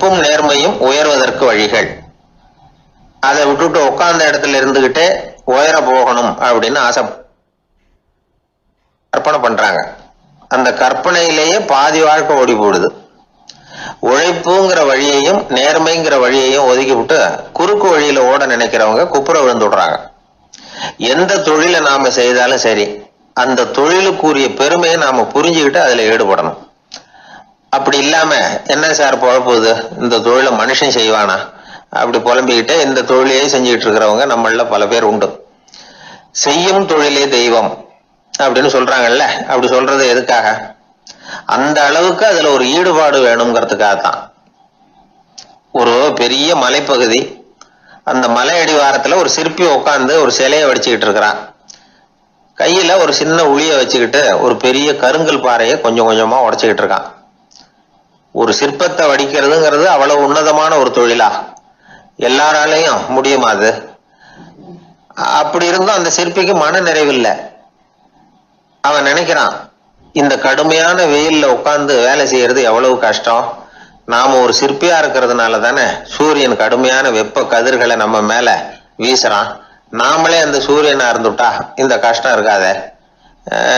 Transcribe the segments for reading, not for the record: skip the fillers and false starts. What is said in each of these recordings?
உழைப்பும் நேர்மையும் உயர்வதற்கு வழிகள். அதை விட்டுட்டு உட்கார்ந்த இடத்துல இருந்துகிட்டே உயர போகணும் அப்படின்னு ஆசை கற்பனை பண்றாங்க. அந்த கற்பனையிலேயே பாதி வாழ்க்கை ஓடி போடுது. உழைப்புங்கிற வழியையும் நேர்மைங்கிற வழியையும் ஒதுக்கி விட்டு குறுக்கு வழியில ஓட நினைக்கிறவங்க குப்புற விழுந்துடுறாங்க. எந்த தொழிலை நாம செய்தாலும் சரி, அந்த தொழிலுக்குரிய பெருமையை நாம புரிஞ்சுக்கிட்டு அதுல ஈடுபடணும். அப்படி இல்லாம என்ன சார் பொழப்புது, இந்த தொழிலை மனுஷன் செய்வானா அப்படி புலம்பிக்கிட்டே இந்த தொழிலையே செஞ்சுக்கிட்டு இருக்கிறவங்க நம்மள பல பேர் உண்டு. செய்யும் தொழிலே தெய்வம் அப்படின்னு சொல்றாங்கல்ல, அப்படி சொல்றது எதுக்காக? அந்த அளவுக்கு அதுல ஒரு ஈடுபாடு வேணுங்கிறதுக்காகத்தான். ஒரு பெரிய மலைப்பகுதி, அந்த மலை அடிவாரத்துல ஒரு சிற்பி உட்காந்து ஒரு சிலையை வடிச்சுக்கிட்டு இருக்கிறான். கையில ஒரு சின்ன உளிய வச்சுக்கிட்டு ஒரு பெரிய கருங்கல் பாறையை கொஞ்சம் கொஞ்சமா உடைச்சுக்கிட்டு இருக்கான். ஒரு சிற்பத்தை வடிக்கிறதுங்கிறது அவ்வளவு உன்னதமான ஒரு தொழிலா? எல்லாராலையும் முடியுமா அது? அப்படி இருந்தும் அந்த சிற்பிக்கு மன நிறைவில்லை. அவன் நினைக்கிறான், இந்த கடுமையான வெயில்ல உட்கார்ந்து வேலை செய்யறது எவ்வளவு கஷ்டம். நாம ஒரு சிற்பியா இருக்கிறதுனால தானே சூரியன் கடுமையான வெப்ப கதிர்களை நம்ம மேல வீசுறான். நாமளே அந்த சூரியனா இருந்துட்டா இந்த கஷ்டம் இருக்காத.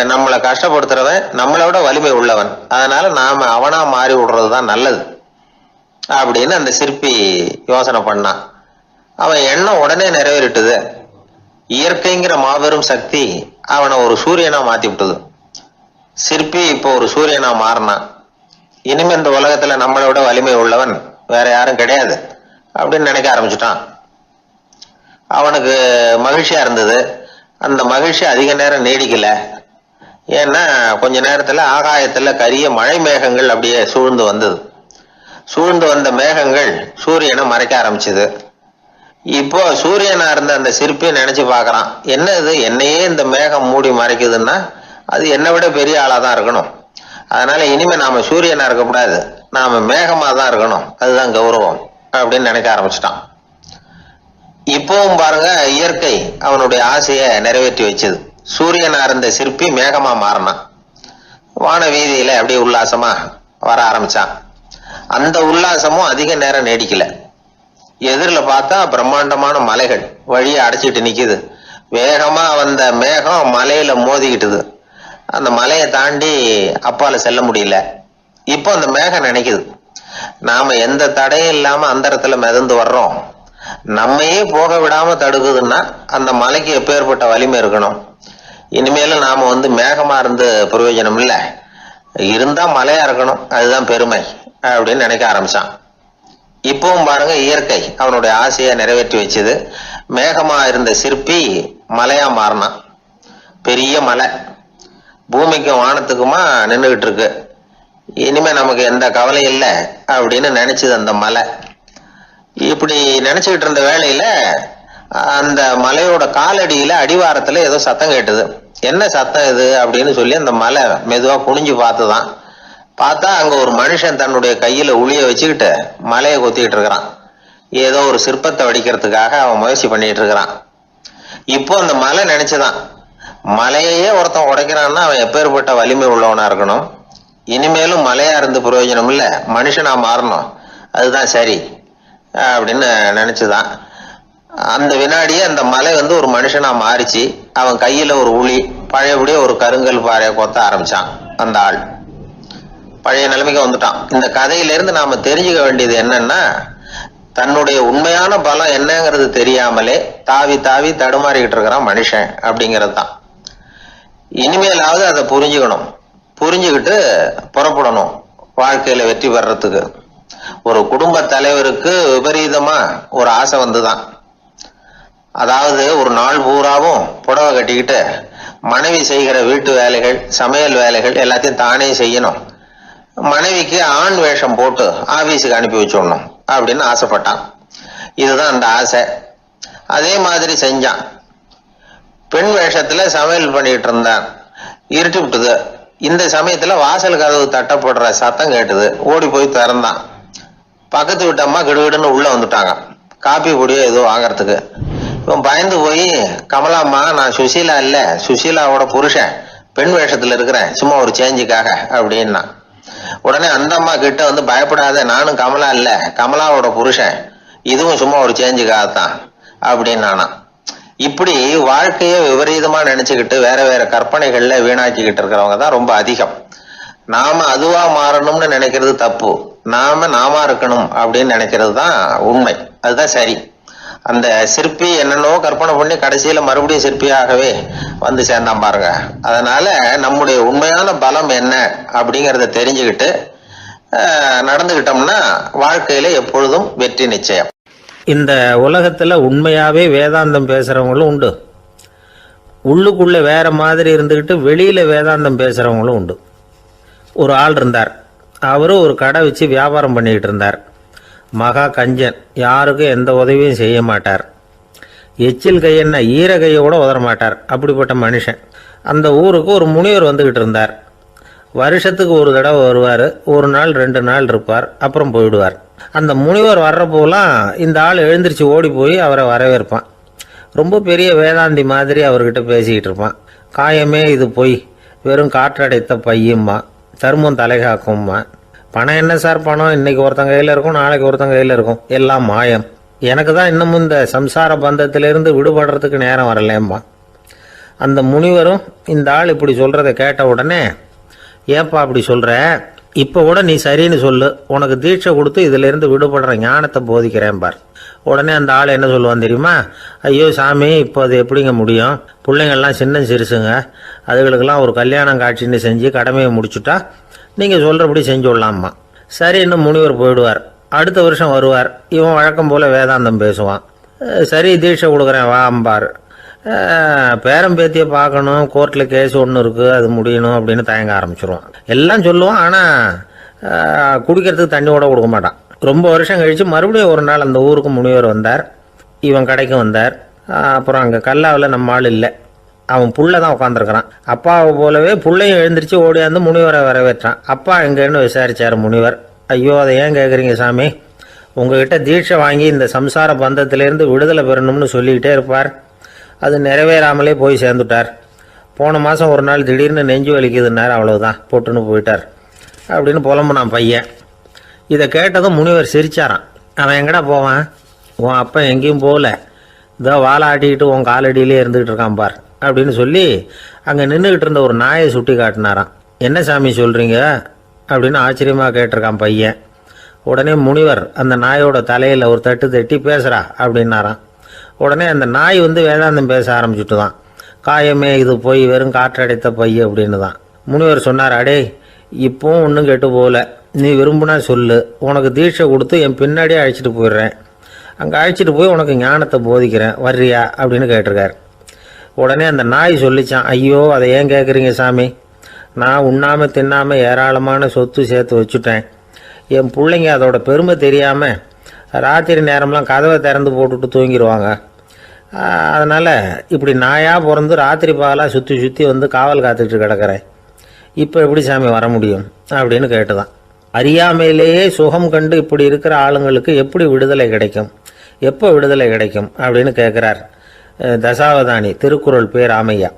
நம்மளை கஷ்டப்படுத்துறவன் நம்மளை விட வலிமை உள்ளவன், அதனால நாம அவனா மாறி விடுறதுதான் நல்லது அப்படின்னு அந்த சிற்பி யோசனை பண்ணான். அவன் எண்ணம் உடனே நிறைவேறிட்டுது. இயற்கைங்கிற மாபெரும் சக்தி அவனை ஒரு சூரியனா மாத்தி விட்டது. சிற்பி இப்போ ஒரு சூரியனா மாறினான். இனிமே இந்த உலகத்துல நம்மளை விட வலிமை உள்ளவன் வேற யாரும் கிடையாது அப்படின்னு நினைக்க ஆரம்பிச்சுட்டான். அவனுக்கு மகிழ்ச்சியா இருந்தது. அந்த மகிழ்ச்சி அதிக நேரம் நீடிக்கல. ஏன்னா கொஞ்ச நேரத்துல ஆகாயத்துல கரிய மழை மேகங்கள் அப்படியே சூழ்ந்து வந்தது. சூழ்ந்து வந்த மேகங்கள் சூரியனை மறைக்க ஆரம்பிச்சது. இப்போ சூரியனா இருந்த அந்த சிற்பி நினைச்சு பாக்குறான், என்ன இது, என்னையே இந்த மேகம் மூடி மறைக்குதுன்னா அது என்னை விட பெரிய ஆளாதான் இருக்கணும். அதனால இனிமே நாம சூரியனா இருக்கக்கூடாது, நாம மேகமா தான் இருக்கணும், அதுதான் கௌரவம் அப்படின்னு நினைக்க ஆரம்பிச்சிட்டான். இப்பவும் பாருங்க, இயற்கை அவனுடைய ஆசையை நிறைவேற்றி வச்சது. சூரியனா இருந்த சிற்பி மேகமா மாறினான். வான வீதியில அப்படியே உல்லாசமா வர ஆரம்பிச்சான். அந்த உல்லாசமும் அதிக நேரம் நீடிக்கல. எதிரில் பார்த்தா பிரம்மாண்டமான மலைகள் வழியை அடைச்சிட்டு நிக்குது. வேகமா வந்த மேகம் மலையில மோதிக்கிட்டுது. அந்த மலையை தாண்டி அப்பால செல்ல முடியல. இப்போ அந்த மேகம் நினைக்குது, நாம எந்த தடையும் இல்லாம அந்த இடத்துல மிதந்து வர்றோம், நம்மையே போக விடாம தடுக்குதுன்னா அந்த மலைக்கு எப்பேற்பட்ட வலிமை இருக்கணும். இனிமேலும் நாம மேகமா இருந்து பிரயோஜனம் இல்லை, இருந்தா மலையா இருக்கணும், அதுதான் பெருமை அப்படின்னு நினைக்க ஆரம்பிச்சான். இப்பவும் பாருங்க, இயற்கை அவனுடைய ஆசையை நிறைவேற்றி வச்சது. மேகமா இருந்த சிற்பி மலையா மாறினான். பெரிய மலை பூமிக்கும் வானத்துக்குமா நின்றுகிட்டு இருக்கு. இனிமே நமக்கு எந்த கவலை இல்லை அப்படின்னு நினைச்சது அந்த மலை. இப்படி நினைச்சுக்கிட்டு இருந்த வேளையில அந்த மலையோட காலடியில அடிவாரத்துல ஏதோ சத்தம் கேட்டுது. என்ன சத்தம் இது அப்படின்னு சொல்லி அந்த மலை மெதுவா குனிஞ்சு பார்த்துதான். பார்த்தா அங்க ஒரு மனுஷன் தன்னுடைய கையில உளிய வச்சுக்கிட்டு மலையை கொத்திக்கிட்டு இருக்கிறான். ஏதோ ஒரு சிற்பத்தை வடிக்கிறதுக்காக அவன் முயற்சி பண்ணிட்டு இருக்கிறான். இப்போ அந்த மலை நினைச்சுதான், மலையையே ஒருத்தன் உடைக்கிறான்னா அவன் எப்பேற்பட்ட வலிமை உள்ளவனா இருக்கணும். இனிமேலும் மலையா இருந்து பிரயோஜனம் இல்ல, மனுஷனா மாறணும், அதுதான் சரி அப்படின்னு நினைச்சுதான். அந்த வினாடியே அந்த மலை ஒரு மனுஷனா மாறிச்சு. அவன் கையில ஒரு உளி, பழையபடியே ஒரு கருங்கல் பாறையை கொத்த ஆரம்பிச்சான். அந்த ஆள் பழைய நிலைமைக்கு வந்துட்டான். இந்த கதையிலிருந்து நாம தெரிஞ்சுக்க வேண்டியது என்னன்னா, தன்னுடைய உண்மையான பலம் என்னங்கிறது தெரியாமலே தாவி தாவி தடுமாறிக்கிட்டு இருக்கிறான் மனுஷன் அப்படிங்கிறது தான். இனிமேலாவது அதை புரிஞ்சுக்கணும். புரிஞ்சுக்கிட்டு புறப்படணும் வாழ்க்கையில வெற்றி பெறறதுக்கு. ஒரு குடும்ப தலைவருக்கு விபரீதமா ஒரு ஆசை வந்துதான். அதாவது ஒரு நாள் பூராவும் புடவை கட்டிக்கிட்டு மனைவி செய்கிற வீட்டு வேலைகள், சமையல் வேலைகள் எல்லாத்தையும் தானே செய்யணும். மனைவிக்கு ஆண் வேஷம் போட்டு ஆபீஸுக்கு அனுப்பி வச்சுடணும் அப்படின்னு ஆசைப்பட்டான். இதுதான் அந்த ஆசை. அதே மாதிரி செஞ்சான். பெண் வேஷத்துல சமையல் பண்ணிட்டு இருந்தான். இருட்டி விட்டுது. இந்த சமயத்துல வாசல் கதவு தட்டப்படுற சத்தம் கேட்டுது. ஓடி போய் திறந்தான். பக்கத்து வீட்டம்மா கிடுகிடுன்னு உள்ள வந்துட்டாங்க, காப்பி பொடியோ ஏதோ வாங்கறதுக்கு. இவன் பயந்து போய், கமலாம்மா, நான் சுசீலா இல்ல, சுசீலாவோட புருஷன், பெண் வேஷத்துல இருக்கிறேன், சும்மா ஒரு சேஞ்சுக்காக அப்படின்னா. உடனே அந்த அம்மா கிட்ட வந்து, பயப்படாத, நானும் கமலா இல்ல, கமலாவோட புருஷன், இதுவும் சும்மா ஒரு சேஞ்சுக்காகத்தான் அப்படின்னு நானா. இப்படி வாழ்க்கைய விபரீதமா நினைச்சுக்கிட்டு வேற வேற கற்பனைகள்ல வீணாக்கிக்கிட்டு இருக்கிறவங்க தான் ரொம்ப அதிகம். நாம அதுவா மாறணும்னு நினைக்கிறது தப்பு, நாம இருக்கணும் அப்படின்னு நினைக்கிறது தான் உண்மை, அதுதான் சரி. அந்த சிற்பி என்னென்னோ கற்பனை பண்ணி கடைசியில மறுபடியும் சிற்பியாகவே வந்து சேர்ந்தான் பாருங்க. அதனால நம்முடைய உண்மையான பலம் என்ன அப்படிங்கறத தெரிஞ்சுக்கிட்டு நடந்துகிட்டோம்னா வாழ்க்கையில எப்பொழுதும் வெற்றி நிச்சயம். இந்த உலகத்துல உண்மையாவே வேதாந்தம் பேசுறவங்களும் உண்டு, உள்ளுக்குள்ள வேற மாதிரி இருந்துக்கிட்டு வெளியில வேதாந்தம் பேசுறவங்களும் உண்டு. ஒரு ஆள் இருந்தார், அவரும் ஒரு கடை வச்சு வியாபாரம் பண்ணிக்கிட்டு இருந்தார். மகா கஞ்சன், யாருக்கும் எந்த உதவியும் செய்ய மாட்டார். எச்சில் கையென்ன ஈர கையை கூட உதற மாட்டார், அப்படிப்பட்ட மனுஷன். அந்த ஊருக்கு ஒரு முனிவர் வந்துக்கிட்டு இருந்தார். வருஷத்துக்கு ஒரு தடவை வருவார், ஒரு நாள் 2 நாள் இருப்பார், அப்புறம் போயிடுவார். அந்த முனிவர் வர்றப்போலாம் இந்த ஆள் எழுந்திரிச்சு ஓடி போய் அவரை வரவேற்பான். ரொம்ப பெரிய வேதாந்தி மாதிரி அவர்கிட்ட பேசிக்கிட்டு இருப்பான். காயமே இது பொய், வெறும் காற்றடைத்த பையும்மா, தர்மம் தலைகாக்கும்மா. பணம் என்ன சார் பணம், இன்னைக்கு ஒருத்தன் கையில் இருக்கும், நாளைக்கு ஒருத்தன் கையில் இருக்கும், எல்லாம் மாயம். எனக்கு தான் இன்னமும் இந்த சம்சார பந்தத்திலிருந்து விடுபடுறதுக்கு நேரம் வரலேம்மா. அந்த முனிவரும் இந்த ஆள் இப்படி சொல்கிறத கேட்ட உடனே, ஏப்பா அப்படி சொல்கிற, இப்போ கூட நீ சரின்னு சொல்லு, உனக்கு தீட்சை கொடுத்து இதிலேருந்து விடுபடுற ஞானத்தை போதிக்கிறேன் பார். உடனே அந்த ஆள் என்ன சொல்லுவான் தெரியுமா, ஐயோ சாமி, இப்போ அது எப்படிங்க முடியும், பிள்ளைங்கள்லாம் சின்ன சிறுசுங்க, அதுகளுக்கெல்லாம் ஒரு கல்யாணம் காட்சின்னு செஞ்சு கடமையை முடிச்சுட்டா நீங்கள் சொல்கிறபடி செஞ்சு விடலாமா. சரி, இன்னும் முனிவர் போயிடுவார். அடுத்த வருஷம் வருவார், இவன் வழக்கம் போல் வேதாந்தம் பேசுவான். சரி தீட்சை கொடுக்குறேன் வா அம்பார். பேரம்பேத்தியை பார்க்கணும், கோர்ட்டில் கேஸ் ஒன்று இருக்குது, அது முடியணும் அப்படின்னு தயங்க ஆரம்பிச்சிருவான். எல்லாம் சொல்லுவான், ஆனால் குடிக்கிறதுக்கு தண்ணி கூட கொடுக்க மாட்டான். ரொம்ப வருஷம் கழித்து மறுபடியும் ஒரு நாள் அந்த ஊருக்கு முனிவர் வந்தார், இவன் கடைக்கு வந்தார். அப்புறம் அங்கே கல்லாவில் நம்ம ஆள் இல்லை, அவன் புள்ள தான் உட்காந்துருக்கிறான். அப்பாவை போலவே புள்ளையும் எழுந்திரிச்சு ஓடியாந்து முனிவரை வரவேற்றான். அப்பா எங்கன்னு விசாரிச்சார் முனிவர். ஐயோ அதை ஏன் கேட்குறீங்க சாமி, உங்ககிட்ட தீட்சை வாங்கி இந்த சம்சார பந்தத்திலேருந்து விடுதலை பெறணும்னு சொல்லிக்கிட்டே இருப்பார், அது நிறைவேறாமலே போய் சேர்ந்துட்டார். போன மாதம் ஒரு நாள் திடீர்னு நெஞ்சு வலிக்குதுன்னார், அவ்வளவுதான் போட்டுன்னு போயிட்டார் அப்படின்னு புலம்புனான் பையன். இதை கேட்டதும் முனிவர் சிரிச்சாரான். அவன் எங்கடா போவான், உன் அப்பா எங்கேயும் போகல, இதோ வாழை ஆட்டிக்கிட்டு உன் காலடியிலே இருந்துகிட்டு இருக்கான் பார் அப்படின்னு சொல்லி அங்கே நின்றுக்கிட்டு இருந்த ஒரு நாயை சுட்டி காட்டினாரான். என்ன சாமி சொல்கிறீங்க அப்படின்னு ஆச்சரியமாக கேட்டிருக்கான் பையன். உடனே முனிவர் அந்த நாயோட தலையில் ஒரு தட்டு தட்டி, பேசுகிறா அப்படின்னாரான். உடனே அந்த நாய் வந்து வேதாந்தம் பேச ஆரம்பிச்சுட்டு தான், காயமே இது போய் வெறும் காற்றடைத்த பைய அப்படின்னு தான். முனிவர் சொன்னார், அடே இப்போவும் ஒன்றும் கெட்டு போகல, நீ விரும்புனா சொல்லு, உனக்கு தீட்சை கொடுத்து என் பின்னாடியே அழைச்சிட்டு போயிடுறேன், அங்கே அழைச்சிட்டு போய் உனக்கு ஞானத்தை போதிக்கிறேன், வர்றியா அப்படின்னு கேட்டிருக்கார். உடனே அந்த நாய் சொல்லிச்சான், ஐயோ அதை ஏன் கேட்குறீங்க சாமி, நான் உண்ணாமல் தின்னாமல் ஏராளமான சொத்து சேர்த்து வச்சுட்டேன், என் பிள்ளைங்க அதோட பெருமை தெரியாமல் ராத்திரி நேரம்லாம் கதவை திறந்து போட்டுட்டு தூங்கிடுவாங்க, அதனால் இப்படி நாயாக பிறந்து ராத்திரி பகலாக சுற்றி சுற்றி வந்து காவல் காத்துக்கிட்டு கிடக்கிறேன், இப்போ எப்படி சாமி வர முடியும் அப்படின்னு கேட்டுதான். அறியாமையிலேயே சுகம் கண்டு இப்படி இருக்கிற ஆளுங்களுக்கு எப்படி விடுதலை கிடைக்கும், எப்போ விடுதலை கிடைக்கும் அப்படின்னு கேட்குறார் தசாவதானி, திருக்குறள் பேர் ராமையா.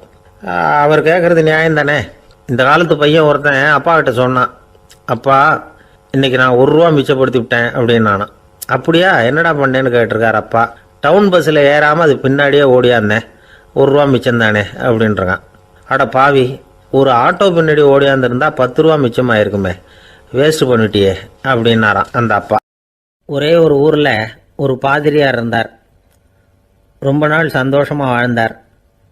அவர் கேட்குறது நியாயம் தானே. இந்த காலத்து பையன் ஒருத்தன் அப்பா கிட்ட சொன்னான், அப்பா இன்னைக்கு நான் 1 ரூபா மிச்சப்படுத்தி விட்டேன் அப்படின்னு நானா. அப்படியா, என்னடா பண்ணேன்னு கேட்டிருக்கார் அப்பா. டவுன் பஸ்ஸில் ஏறாமல் அது பின்னாடியே ஓடியாந்தேன், 1 ரூபா மிச்சம் தானே அப்படின்றான். அட பாவி, ஒரு ஆட்டோ பின்னாடி ஓடியாந்துருந்தா 10 ரூபா மிச்சமாயிருக்குமே, வேஸ்ட் பண்ணிட்டியே அப்படின்னாரான் அந்த அப்பா. ஒரே ஒரு ஊரில் ஒரு பாதிரியார் இருந்தார். ரொம்ப நாள் சந்தோஷமாக வாழ்ந்தார்.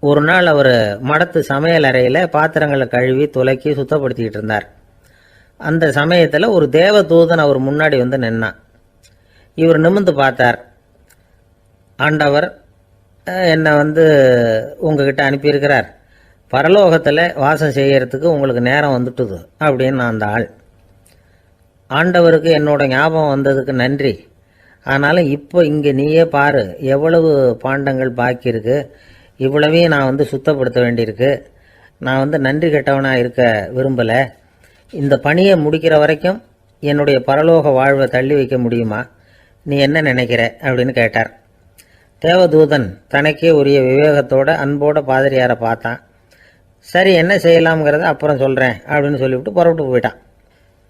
ஒரு நாள் அவர் மடத்து சமையல் அறையில் பாத்திரங்களை கழுவி துலக்கி சுத்தப்படுத்திக்கிட்டு இருந்தார். அந்த சமயத்தில் ஒரு தேவ தூதன் அவர் முன்னாடி வந்து நின்னான். இவர் நிமிர்ந்து பார்த்தார். ஆண்டவர் என்னை உங்ககிட்ட அனுப்பியிருக்கிறார், பரலோகத்தில் வாசம் செய்யறதுக்கு உங்களுக்கு நேரம் வந்துட்டுது அப்படின்னு அந்த ஆள். ஆண்டவருக்கு என்னோட ஞாபகம் வந்ததுக்கு நன்றி, ஆனாலும் இப்போ இங்கே நீயே பாரு எவ்வளவு பாண்டங்கள் பாக்கி இருக்கு, இவ்வளவையும் நான் சுத்தப்படுத்த வேண்டியிருக்கு, நான் நன்றி கெட்டவனாக இருக்க விரும்பலை, இந்த பணியை முடிக்கிற வரைக்கும் என்னுடைய பரலோக வாழ்வை தள்ளி வைக்க முடியுமா, நீ என்ன நினைக்கிற அப்படின்னு கேட்டார். தேவதூதன் தனக்கே உரிய விவேகத்தோட அன்போட பாதிரியாரை பார்த்தான். சரி என்ன செய்யலாம்ங்கிறத அப்புறம் சொல்கிறேன் அப்படின்னு சொல்லிவிட்டு புறப்பட்டு போயிட்டான்.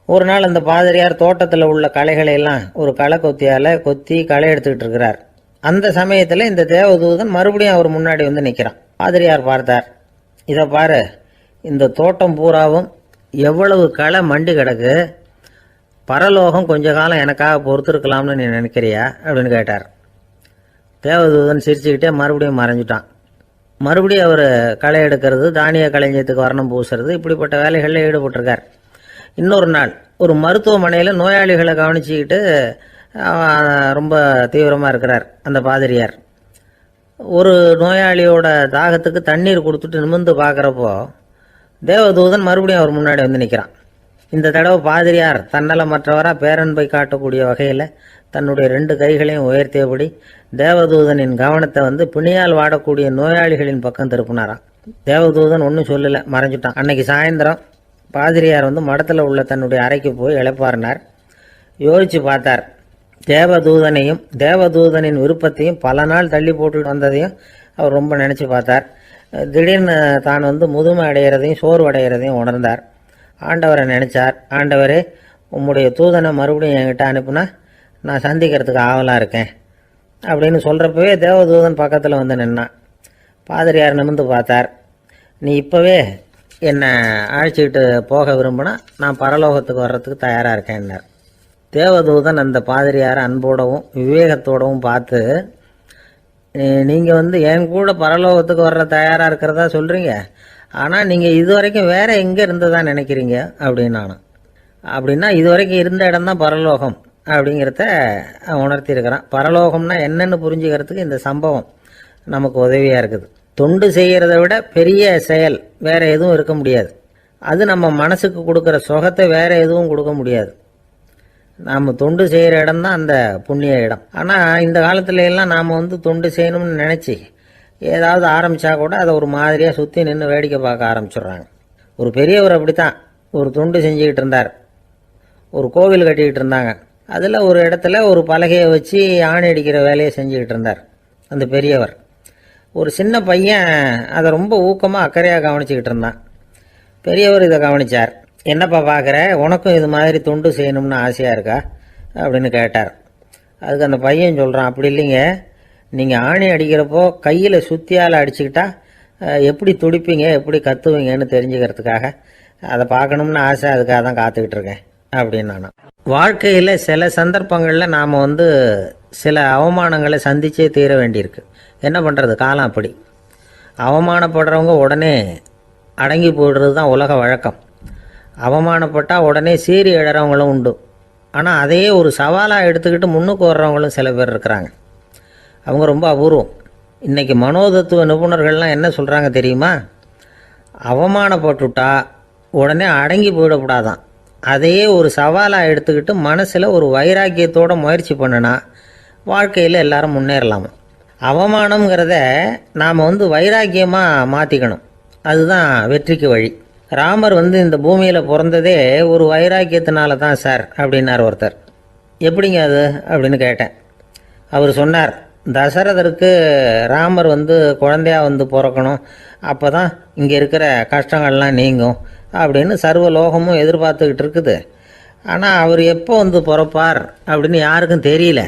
ஒரு நாள் அந்த பாதிரியார் தோட்டத்தில் உள்ள களைகளை எல்லாம் ஒரு களை கொத்தியால் கொத்தி களை எடுத்துக்கிட்டு இருக்கிறார். அந்த சமயத்தில் இந்த தேவதூதன் மறுபடியும் அவர் முன்னாடி வந்து நிற்கிறான். பாதிரியார் பார்த்தார், இதை பாரு, இந்த தோட்டம் பூராவும் எவ்வளவு களை மண்டி கிடக்கு, பரலோகம் கொஞ்ச காலம் எனக்காக பொறுத்திருக்கலாம்னு நீ நினைக்கிறியா அப்படின்னு கேட்டார். தேவதூதன் சிரிச்சுக்கிட்டே மறுபடியும் மறைஞ்சிட்டான். மறுபடியும் அவர் களை எடுக்கிறது, தானிய களஞ்சியத்துக்கு வர்ணம் பூசுறது, இப்படிப்பட்ட வேலைகளில் ஈடுபட்டிருக்கார். இன்னொரு நாள் ஒரு மருத்துவமனையில் நோயாளிகளை கவனிச்சுக்கிட்டு ரொம்ப தீவிரமாக இருக்கிறார் அந்த பாதிரியார். ஒரு நோயாளியோட தாகத்துக்கு தண்ணீர் கொடுத்துட்டு நிமிர்ந்து பார்க்குறப்போ தேவதூதன் மறுபடியும் அவர் முன்னாடி வந்து நிற்கிறான். இந்த தடவை பாதிரியார் தன்னலமற்றவராக பேரன்பை காட்டக்கூடிய வகையில் தன்னுடைய 2 கைகளையும் உயர்த்தியபடி தேவதூதனின் கவனத்தை வந்து பிணியால் வாடக்கூடிய நோயாளிகளின் பக்கம் திருப்பினாராம். தேவதூதன் ஒன்றும் சொல்லலை, மறைஞ்சிட்டான். அன்னைக்கு சாயந்தரம் பாதிரியார் வந்து மடத்தில் உள்ள தன்னுடைய அறைக்கு போய் இளைப்பாறினார். யோசித்து பார்த்தார். தேவதூதனையும் தேவதூதனின் விருப்பத்தையும் பல நாள் தள்ளி போட்டு வந்ததையும் அவர் ரொம்ப நினச்சி பார்த்தார். திடீர்னு தான் வந்து முதுமை அடைகிறதையும் சோர்வு அடைகிறதையும் உணர்ந்தார். ஆண்டவரை நினச்சார். ஆண்டவரே, உம்முடைய தூதனை மறுபடியும் என்கிட்ட அனுப்புனா நான் சந்திக்கிறதுக்கு ஆவலாக இருக்கேன் அப்படின்னு சொல்கிறப்பவே தேவதூதன் பக்கத்தில் வந்து நின்னான். பாதிரியார் நிமிர்ந்து பார்த்தார். நீ இப்போவே என்னை அழைச்சிக்கிட்டு போக விரும்பினா நான் பரலோகத்துக்கு வர்றதுக்கு தயாராக இருக்கேன்னார். தேவதூதன் அந்த பாதிரியாரை அன்போடவும் விவேகத்தோடவும் பார்த்து, நீங்கள் வந்து என் கூட பரலோகத்துக்கு வர்ற தயாராக இருக்கிறதா சொல்கிறீங்க, ஆனால் நீங்கள் இது வரைக்கும் வேறு எங்கே இருந்ததா நினைக்கிறீங்க அப்படின்னானு. அப்படின்னா இது வரைக்கும் இருந்த இடம் தான் பரலோகம் அப்படிங்கிறத உணர்த்தியிருக்கிறான். பரலோகம்னா என்னன்னு புரிஞ்சுக்கிறதுக்கு இந்த சம்பவம் நமக்கு உதவியாக இருக்குது. தொண்டு செய்கிறத விட பெரிய செயல் வேறு எதுவும் இருக்க முடியாது. அது நம்ம மனசுக்கு கொடுக்குற சுகத்தை வேறு எதுவும் கொடுக்க முடியாது. நாம் தொண்டு செய்கிற இடம் தான் அந்த புண்ணிய இடம். ஆனால் இந்த காலத்துல எல்லாம் நாம் வந்து தொண்டு செய்யணும்னு நினச்சி ஏதாவது ஆரம்பித்தா கூட அதை ஒரு மாதிரியாக சுற்றி நின்று வேடிக்கை பார்க்க ஆரம்பிச்சிடுறாங்க. ஒரு பெரியவர் அப்படித்தான் ஒரு தொண்டு செஞ்சுக்கிட்டு இருந்தார். ஒரு கோவில் கட்டிக்கிட்டு இருந்தாங்க. அதில் ஒரு இடத்துல ஒரு பலகையை வச்சு ஆணி அடிக்கிற வேலையை செஞ்சுக்கிட்டு இருந்தார் அந்த பெரியவர். ஒரு சின்ன பையன் அதை ரொம்ப ஊக்கமாக அக்கறையாக கவனிச்சிக்கிட்டு இருந்தான். பெரியவர் இதை கவனித்தார். என்னப்பா பார்க்குற, உனக்கும் இது மாதிரி தொண்டு செய்யணும்னு ஆசையாக இருக்கா அப்படின்னு கேட்டார். அதுக்கு அந்த பையன் சொல்கிறான், அப்படி இல்லைங்க, நீங்கள் ஆணி அடிக்கிறப்போ கையில் சுத்தியால் அடிச்சுக்கிட்டா எப்படி துடிப்பீங்க, எப்படி கத்துவீங்கன்னு தெரிஞ்சுக்கிறதுக்காக அதை பார்க்கணும்னு ஆசை, அதுக்காக தான் காத்துக்கிட்டு இருக்கேன் அப்படின்னு நான். வாழ்க்கையில் சில சந்தர்ப்பங்களில் நாம் வந்து சில அவமானங்களை சந்திச்சே தீர வேண்டியிருக்கு. என்ன பண்ணுறது, காலம் அப்படி. அவமானப்படுறவங்க உடனே அடங்கி போடுறது தான் உலக வழக்கம். அவமானப்பட்டால் உடனே சீறி எழுறவங்களும் உண்டு. ஆனால் அதையே ஒரு சவாலாக எடுத்துக்கிட்டு முன்னுக்கு வர்றவங்களும் சில பேர் இருக்கிறாங்க. அவங்க ரொம்ப அபூர்வம். இன்றைக்கி மனோதத்துவ நிபுணர்கள்லாம் என்ன சொல்கிறாங்க தெரியுமா? அவமானப்பட்டுட்டா உடனே அடங்கி போயிடக்கூடாதான். அதையே ஒரு சவாலாக எடுத்துக்கிட்டு மனசில் ஒரு வைராக்கியத்தோடு முயற்சி பண்ணினா வாழ்க்கையில் எல்லாரும் முன்னேறலாமா. அவமானங்கிறத நாம் வந்து வைராக்கியமாக மாற்றிக்கணும். அதுதான் வெற்றிக்கு வழி. ராமர் வந்து இந்த பூமியில் பிறந்ததே ஒரு வைராக்கியத்தினால தான் சார் அப்படின்னார் ஒருத்தர். எப்படிங்க அது அப்படின்னு கேட்டேன். அவர் சொன்னார், தசரதருக்கு ராமர் வந்து குழந்தையா வந்து பிறக்கணும், அப்போ தான் இங்கே இருக்கிற கஷ்டங்கள்லாம் நீங்கும் அப்படின்னு சர்வ லோகமும் எதிர்பார்த்துக்கிட்டு இருக்குது. ஆனால் அவர் எப்போ வந்து பிறப்பார் அப்படின்னு யாருக்கும் தெரியல.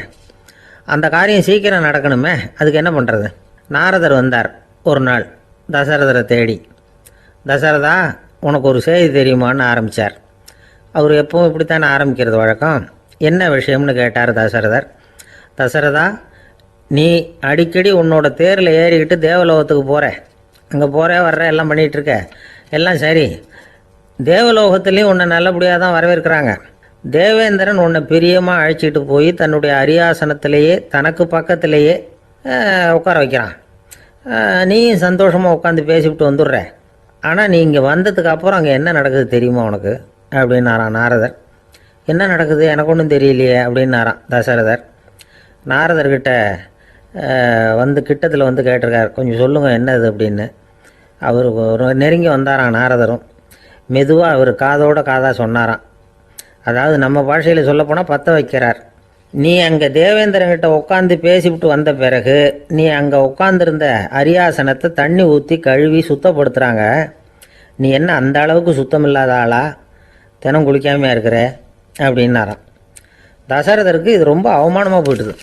அந்த காரியம் சீக்கிரம் நடக்கணுமே, அதுக்கு என்ன பண்ணுறது? நாரதர் வந்தார் ஒரு நாள் தசரதரை தேடி. தசரதா, உனக்கு ஒரு செய்தி தெரியுமான்னு ஆரம்பித்தார். அவர் எப்பவும் இப்படித்தானே ஆரம்பிக்கிறது வழக்கம். என்ன விஷயம்னு கேட்டார் தசரதர். தசரதா, நீ அடிக்கடி உன்னோட தேரில் ஏறிக்கிட்டு தேவலோகத்துக்கு போகிற, அங்கே போகிற வர்ற எல்லாம் பண்ணிகிட்ருக்க, எல்லாம் சரி. தேவலோகத்துலேயும் உன்னை நல்லபடியாக தான் வரவேற்கிறாங்க. தேவேந்திரன் உன்னை பிரியமாக அழைச்சிட்டு போய் தன்னுடைய அரியாசனத்திலேயே தனக்கு பக்கத்திலேயே உட்கார வைக்கிறான். நீயும் சந்தோஷமாக உட்காந்து பேசிவிட்டு வந்துடுற. ஆனால் நீ இங்கே வந்ததுக்கு அப்புறம் அங்கே என்ன நடக்குது தெரியுமா உனக்கு அப்படின்னாரான் நாரதர். என்ன நடக்குது எனக்கு ஒன்றும் தெரியலையே அப்படின்னாரான் தசரதர். நாரதர்கிட்ட வந்து கிட்டத்தில் வந்து கேட்டிருக்கார், கொஞ்சம் சொல்லுங்கள் என்னது அப்படின்னு. அவர் நெருங்கி வந்தாரான் நாரதரும். மெதுவாக அவர் காதோட காதாக சொன்னாராம். அதாவது நம்ம பாஷையில் சொல்லப்போனால் பற்ற வைக்கிறார். நீ அங்கே தேவேந்திரங்கிட்ட உட்காந்து பேசிவிட்டு வந்த பிறகு நீ அங்கே உட்காந்துருந்த அரியாசனத்தை தண்ணி ஊற்றி கழுவி சுத்தப்படுத்துகிறாங்க. நீ என்ன அந்த அளவுக்கு சுத்தம் இல்லாத ஆளா? தினம் குளிக்காமையாக இருக்கிற அப்படின்னாராம். தசரதருக்கு இது ரொம்ப அவமானமாக போயிட்டுது.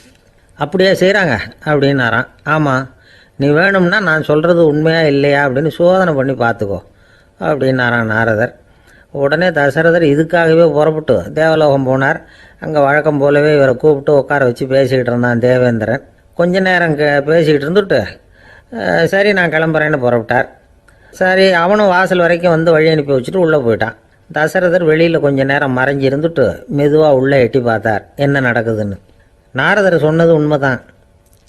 அப்படியே செய்கிறாங்க அப்படின்னாராம். ஆமாம், நீ வேணும்னா நான் சொல்கிறது உண்மையா இல்லையா அப்படின்னு சோதனை பண்ணி பார்த்துக்கோ அப்படின்னாரான் நாரதர். உடனே தசரதர் இதுக்காகவே புறப்பட்டு தேவலோகம் போனார். அங்கே வழக்கம் போலவே இவரை கூப்பிட்டு உட்கார வச்சு பேசிக்கிட்டு இருந்தான் தேவேந்திரன். கொஞ்ச நேரம் பேசிக்கிட்டு இருந்துட்டு சரி நான் கிளம்புறேன்னு புறப்பட்டார். சரி, அவனும் வாசல் வரைக்கும் வந்து வழி அனுப்பி வச்சுட்டு உள்ளே போயிட்டான். தசரதர் வெளியில் கொஞ்ச நேரம் மறைஞ்சி இருந்துட்டு மெதுவாக உள்ளே எட்டி பார்த்தார் என்ன நடக்குதுன்னு. நாரதர் சொன்னது உண்மைதான்.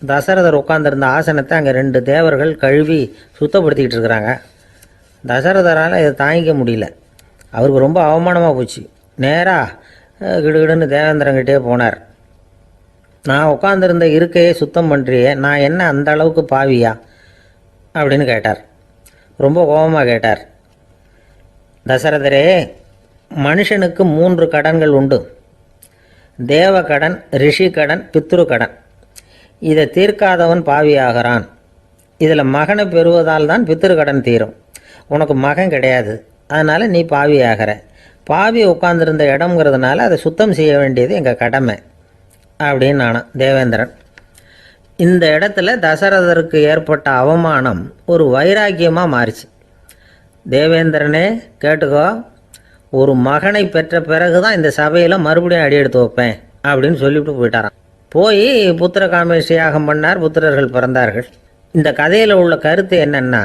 தசரதர் உட்காந்துருந்த ஆசனத்தை அங்கே 2 தேவர்கள் கழுவி சுத்தப்படுத்திக்கிட்டு இருக்கிறாங்க. தசரதரால் இதை தாங்கிக்க முடியல. அவருக்கு ரொம்ப அவமானமாக போச்சு. நேராக கிடுகிடுன்னு தேவேந்திரங்கிட்டே போனார். நான் உட்காந்துருந்த இருக்கையே சுத்தம் பண்ணுறியே, நான் என்ன அந்த அளவுக்கு பாவியா அப்படின்னு கேட்டார். ரொம்ப கோபமாக கேட்டார். தசரதரே, மனுஷனுக்கு 3 கடன்கள் உண்டு. தேவ கடன், ரிஷி கடன், பித்ரு கடன். இதை தீர்க்காதவன் பாவியாகிறான். இதில் மகனை பெறுவதால் தான் பித்ரு கடன் தீரும். உனக்கு மகன் கிடையாது, அதனால் நீ பாவியாகிற. பாவி உட்கார்ந்துருந்த இடம்ங்கிறதுனால அதை சுத்தம் செய்ய வேண்டியது எங்கள் கடமை அப்படின்னு நானாம் தேவேந்திரன். இந்த இடத்துல தசரதருக்கு ஏற்பட்ட அவமானம் ஒரு வைராக்கியமாக மாறிச்சு. தேவேந்திரனே கேட்டுக்கோ, ஒரு மகனை பெற்ற பிறகு தான் இந்த சபையில் மறுபடியும் அடி எடுத்து வைப்பேன் அப்படின்னு சொல்லிவிட்டு போயிட்டாராம். போய் புத்திர காமேஷ் யாகம் பண்ணார். புத்திரர்கள் பிறந்தார்கள். இந்த கதையில் உள்ள கருத்து என்னென்னா,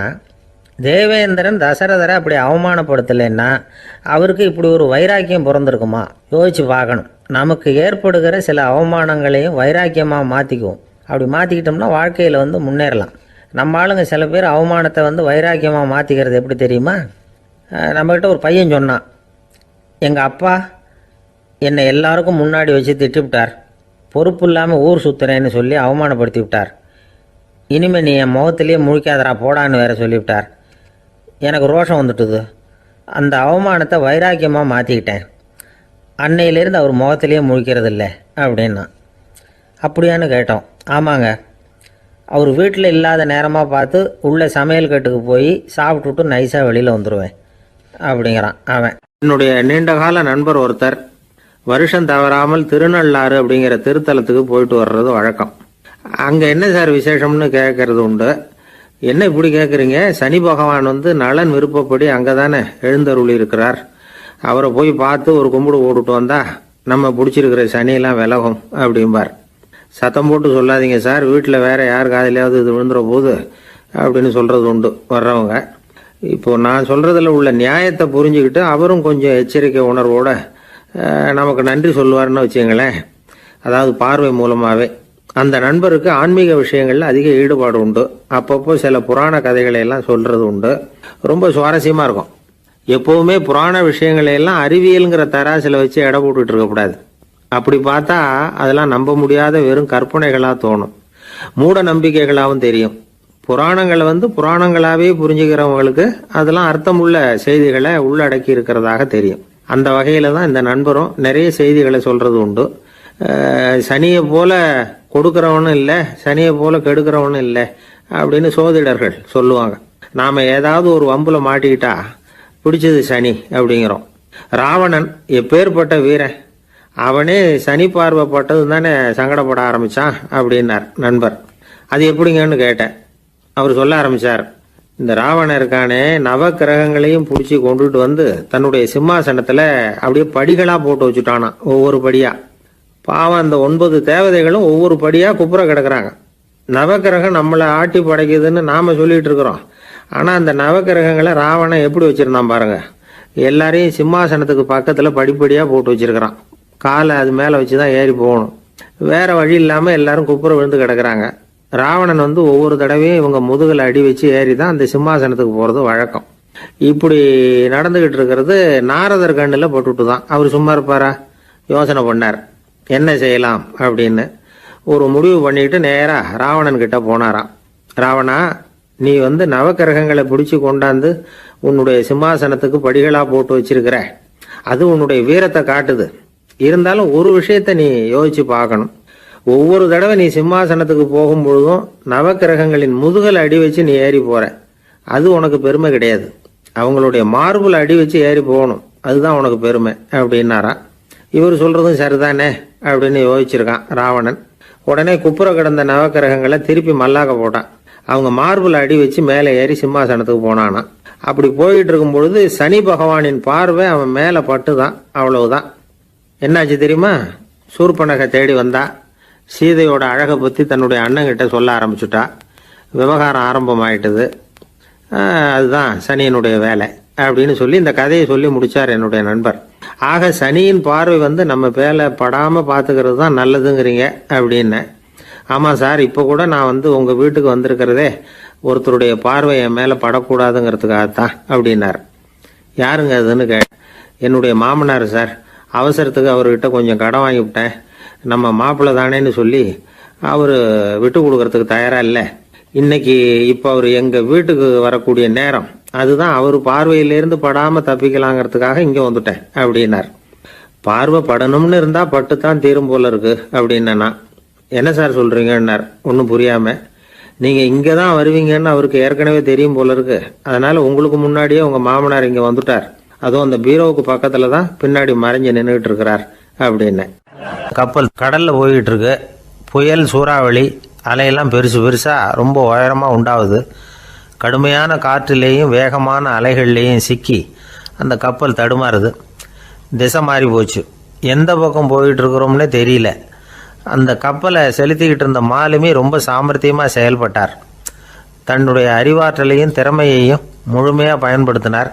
தேவேந்திரன் தசரதரை அப்படி அவமானப்படுத்தலைன்னா அவருக்கு இப்படி ஒரு வைராக்கியம் பிறந்திருக்குமா? யோசித்து பார்க்கணும். நமக்கு ஏற்படுகிற சில அவமானங்களையும் வைராக்கியமாக மாற்றிக்குவோம். அப்படி மாற்றிக்கிட்டோம்னா வாழ்க்கையில் வந்து முன்னேறலாம். நம்ம ஆளுங்க சில பேர் அவமானத்தை வந்து வைராக்கியமாக மாற்றிக்கிறது எப்படி தெரியுமா? நம்மக்கிட்ட ஒரு பையன் சொன்னான், எங்கள் அப்பா என்னை எல்லாருக்கும் முன்னாடி வச்சு திட்டிவிட்டார், பொறுப்பு இல்லாமல் ஊர் சுற்றுறேன்னு சொல்லி அவமானப்படுத்தி விட்டார். இனிமேல் நீ என் முகத்திலேயே முழிக்காதரா போடான்னு வேற சொல்லிவிட்டார். எனக்கு ரோஷம் வந்துட்டுது. அந்த அவமானத்தை வைராக்கியமாக மாற்றிக்கிட்டேன். அன்னையிலேருந்து அவர் முகத்திலேயே முழிக்கிறதில்ல அப்படின்னா. அப்படியான்னு கேட்டோம். ஆமாங்க, அவர் வீட்டில் இல்லாத நேரமாக பார்த்து உள்ள சமையல் கட்டுக்கு போய் சாப்பிட்டுட்டு நைஸாக வெளியில் வந்துடுவேன் அப்படிங்கிறான் அவன். என்னுடைய நீண்டகால நண்பர் ஒருத்தர் வருஷம் தவறாமல் திருநள்ளாறு அப்படிங்கிற திருத்தலத்துக்கு போயிட்டு வர்றது வழக்கம். அங்கே என்ன சார் விசேஷம்னு கேட்கறது உண்டு. என்ன இப்படி கேட்குறீங்க? சனி பகவான் வந்து நலன் விருப்பப்படி அங்கே தானே எழுந்தருளி இருக்கிறார். அவரை போய் பார்த்து ஒரு கும்பிடு போட்டுட்டு வந்தா நம்ம பிடிச்சிருக்கிற சனியெல்லாம் விலகும் அப்படிம்பார். சத்தம் போட்டு சொல்லாதீங்க சார், வீட்டில் வேற யார் காதிலையாவது இது விழுந்துற போது அப்படின்னு சொல்கிறது உண்டு வர்றவங்க. இப்போ நான் சொல்கிறதுல உள்ள நியாயத்தை புரிஞ்சுக்கிட்டு அவரும் கொஞ்சம் எச்சரிக்கை உணர்வோட நமக்கு நன்றி சொல்லுவார்னு வச்சுங்களேன். அதாவது பார்வை மூலமாகவே. அந்த நண்பருக்கு ஆன்மீக விஷயங்களில் அதிக ஈடுபாடு உண்டு. அப்பப்போ சில புராண கதைகளை எல்லாம் சொல்கிறது உண்டு. ரொம்ப சுவாரஸ்யமாக இருக்கும். எப்போவுமே புராண விஷயங்களை எல்லாம் அறிவியலுங்கிற தராசில் வச்சு எடை போட்டுட்டு இருக்கக்கூடாது. அப்படி பார்த்தா அதெல்லாம் நம்ப முடியாத வெறும் கற்பனைகளாக தோணும், மூட நம்பிக்கைகளாகவும் தெரியும். புராணங்களை வந்து புராணங்களாகவே புரிஞ்சுக்கிறவங்களுக்கு அதெல்லாம் அர்த்தமுள்ள செய்திகளை உள்ளடக்கி இருக்கிறதாக தெரியும். அந்த வகையில் தான் இந்த நண்பரும் நிறைய செய்திகளை சொல்கிறது உண்டு. சனியை போல கொடுக்குறவனும் இல்லை, சனியை போல கெடுக்கிறவனும் இல்லை அப்படின்னு சோதிடர்கள் சொல்லுவாங்க. நாம் ஏதாவது ஒரு வம்புல மாட்டிக்கிட்டா பிடிச்சது சனி அப்படிங்கிறோம். ராவணன் எப்பேற்பட்ட வீரன், அவனே சனி பார்வைப்பட்டது தானே சங்கடப்பட ஆரம்பிச்சான் அப்படின்னார் நண்பர். அது எப்படிங்கன்னு கேட்டேன். அவர் சொல்ல ஆரம்பிச்சார், இந்த ராவணன் இருக்கானே நவ கிரகங்களையும் பிடிச்சி கொண்டுட்டு வந்து தன்னுடைய சிம்மாசனத்தில் அப்படியே படிகளாக போட்டு வச்சுட்டானா, ஒவ்வொரு படியாக. பாவம் அந்த 9 தேவதைகளும் ஒவ்வொரு படியாக குப்புற கிடக்குறாங்க. நவக்கிரகம் நம்மளை ஆட்டி படைக்குதுன்னு நாம் சொல்லிட்டு இருக்கிறோம். ஆனால் அந்த நவக்கிரகங்களை ராவணன் எப்படி வச்சுருந்தான் பாருங்க. எல்லாரையும் சிம்மாசனத்துக்கு பக்கத்தில் படிப்படியாக போட்டு வச்சிருக்கிறான். காலை அது மேலே வச்சு தான் ஏறி போகணும். வேற வழி இல்லாமல் எல்லாரும் குப்புற விழுந்து கிடக்குறாங்க. ராவணன் வந்து ஒவ்வொரு தடவையும் இவங்க முதுகில் அடி வச்சு ஏறி தான் அந்த சிம்மாசனத்துக்கு போகிறது வழக்கம். இப்படி நடந்துக்கிட்டு இருக்கிறது நாரதர் கண்ணில் போட்டுட்டு தான். அவர் சும்மா இருப்பாரா? யோசனை பண்ணார் என்ன செய்யலாம் அப்படின்னு. ஒரு முடிவு பண்ணிட்டு நேராக ராவணன் கிட்ட போனாராம். ராவணா, நீ வந்து நவக்கிரகங்களை பிடிச்சி கொண்டாந்து உன்னுடைய சிம்மாசனத்துக்கு படிகளாக போட்டு வச்சிருக்கிற, அது உன்னுடைய வீரத்தை காட்டுது. இருந்தாலும் ஒரு விஷயத்த நீ யோசிச்சு பார்க்கணும். ஒவ்வொரு தடவை நீ சிம்மாசனத்துக்கு போகும்பொழுதும் நவக்கிரகங்களின் முதுகல் அடி வச்சு நீ ஏறி போற, அது உனக்கு பெருமை கிடையாது. அவங்களுடைய மார்புல அடி வச்சு ஏறி போகணும். அதுதான் உனக்கு பெருமை அப்படின்னாராம். இவர் சொல்றதும் சரிதானே அப்படின்னு யோசிச்சிருக்கான் ராவணன். உடனே குப்புற கிடந்த நவக்கிரகங்களை திருப்பி மல்லாக்க போட்டான். அவங்க மார்பிள் அடி வச்சு மேலே ஏறி சிம்மாசனத்துக்கு போனானா. அப்படி போயிட்டு இருக்கும் பொழுது சனி பகவானின் பார்வை அவன் மேலே பட்டுதான். அவ்வளவுதான். என்னாச்சு தெரியுமா? சூர்பனகை தேடி வந்தா. சீதையோட அழகை பற்றி தன்னுடைய அண்ணங்கிட்ட சொல்ல ஆரம்பிச்சுட்டா. விவகாரம் ஆரம்பமாயிட்டது. அதுதான் சனியினுடைய வேலை அப்படின்னு சொல்லி இந்த கதையை சொல்லி முடிச்சார் என்னுடைய நண்பர். ஆக சனியின் பார்வை நம்ம மேலே படாமல் பார்த்துக்கிறது தான் நல்லதுங்கிறீங்க அப்படின்னு. ஆமாம் சார், இப்போ கூட நான் உங்கள் வீட்டுக்கு வந்திருக்கிறதே ஒருத்தருடைய பார்வை என் மேலே படக்கூடாதுங்கிறதுக்காகத்தான் அப்படின்னார். யாருங்க அதுன்னு என்னுடைய மாமனார் சார். அவசரத்துக்கு அவர்கிட்ட கொஞ்சம் கடன் வாங்கிவிட்டேன். நம்ம மாப்பிள்ளை தானேன்னு சொல்லி அவர் விட்டு கொடுக்கறதுக்கு தயாராக இல்லை. இன்னைக்கு இப்போ அவர் எங்கள் வீட்டுக்கு வரக்கூடிய நேரம், அதுதான் அவர் பார்வையிலேருந்து படாமல் தப்பிக்கலாங்கிறதுக்காக இங்கே வந்துட்டேன் அப்படின்னார். பார்வை படணும்னு இருந்தால் பட்டு தான் தீரும் போல இருக்கு அப்படின்னா. என்ன சார் சொல்கிறீங்கன்னார் ஒன்றும் புரியாமல். நீங்கள் இங்கே தான் வருவீங்கன்னு அவருக்கு ஏற்கனவே தெரியும் போல இருக்கு. அதனால் உங்களுக்கு முன்னாடியே உங்கள் மாமனார் இங்கே வந்துட்டார். அதுவும் அந்த பீரோவுக்கு பக்கத்தில் தான் பின்னாடி மறைஞ்சு நின்றுட்டு இருக்கிறார் அப்படின்னு. கப்பல் கடலில் போய்கிட்டு இருக்கு. புயல், சூறாவளி, அலையெல்லாம் பெருசு பெருசாக ரொம்ப உயரமாக உண்டாகுது. கடுமையான காற்றிலேயும் வேகமான அலைகள்லேயும் சிக்கி அந்த கப்பல் தடுமாறுது. திசை மாறி போச்சு. எந்த பக்கம் போயிட்டு இருக்கிறோம்னே தெரியல. அந்த கப்பலை செலுத்திக்கிட்டு இருந்த மாலுமி ரொம்ப சாமர்த்தியமாக செயல்பட்டார். தன்னுடைய அறிவாற்றலையும் திறமையையும் முழுமையாக பயன்படுத்தினார்.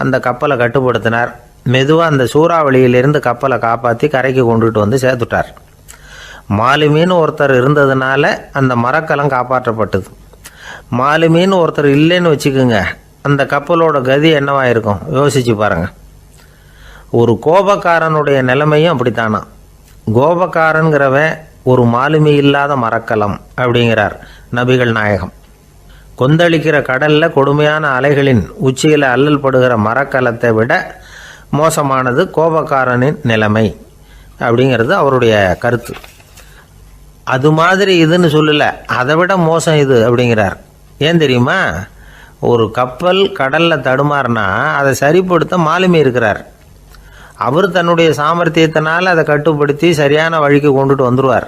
அந்த கப்பலை கட்டுப்படுத்தினார். மெதுவாக அந்த சூறாவளியிலிருந்து கப்பலை காப்பாற்றி கரைக்கு கொண்டுட்டு வந்து சேர்த்துட்டார். மாலுமின்னு ஒருத்தர் இருந்ததுனால அந்த மரக்கலம் காப்பாற்றப்பட்டது. மாலுமின்னு ஒருத்தர் இல்லைன்னு வச்சுக்கோங்க, அந்த கப்பலோட கதி என்னவாயிருக்கும் யோசிச்சு பாருங்க. ஒரு கோபக்காரனுடைய நிலைமையும் அப்படித்தானா. கோபக்காரன்கிறவன் ஒரு மாலுமி இல்லாத மரக்கலம் அப்படிங்கிறார் நபிகள் நாயகம். கொந்தளிக்கிற கடல்ல கொடுமையான அலைகளின் உச்சியில் அல்லல் படுகிற மரக்கலத்தை விட மோசமானது கோபக்காரனின் நிலைமை அப்படிங்கிறது அவருடைய கருத்து. அது மாதிரி இதுன்னு சொல்லல, அதை விட மோசம் இது அப்படிங்கிறார். ஏன் தெரியுமா? ஒரு கப்பல் கடல்ல தடுமாறினா அதை சரிப்படுத்த மாலுமி இருக்கிறார். அவர் தன்னுடைய சாமர்த்தியத்தினால் அதை கட்டுப்படுத்தி சரியான வழிக்கு கொண்டுட்டு வந்துடுவார்.